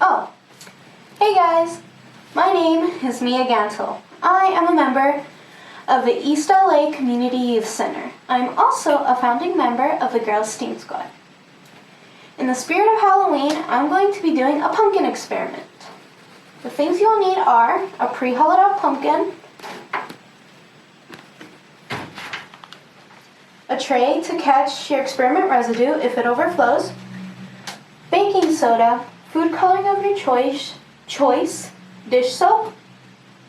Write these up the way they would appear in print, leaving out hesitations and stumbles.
Oh, hey guys. My name is Mia Gantel. I am a member of the East LA Community Youth Center. I'm also a founding member of the Girls STEAM Squad. In the spirit of Halloween, I'm going to be doing a pumpkin experiment. The things you'll need are a pre-hollowed out pumpkin, a tray to catch your experiment residue if it overflows, baking soda, food coloring of your choice, dish soap,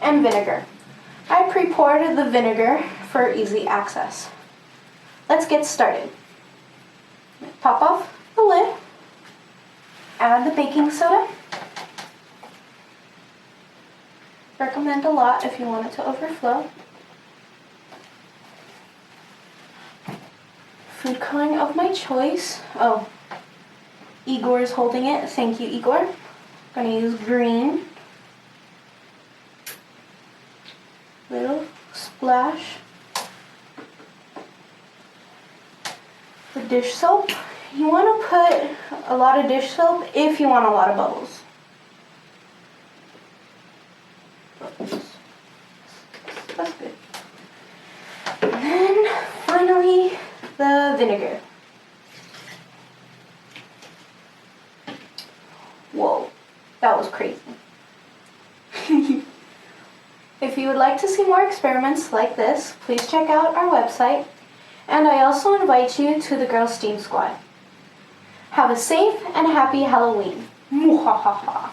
and vinegar. I pre-poured the vinegar for easy access. Let's get started. Pop off the lid, add the baking soda. Recommend a lot if you want it to overflow. Food coloring of my choice. Oh, Igor is holding it. Thank you, Igor. I'm gonna use green. Little splash. The dish soap. You want to put a lot of dish soap if you want a lot of bubbles. That's good. And then finally, the vinegar. Whoa, that was crazy. If you would like to see more experiments like this, please check out our website. And I also invite you to the Girls STEAM Squad. Have a safe and happy Halloween. Muhahaha.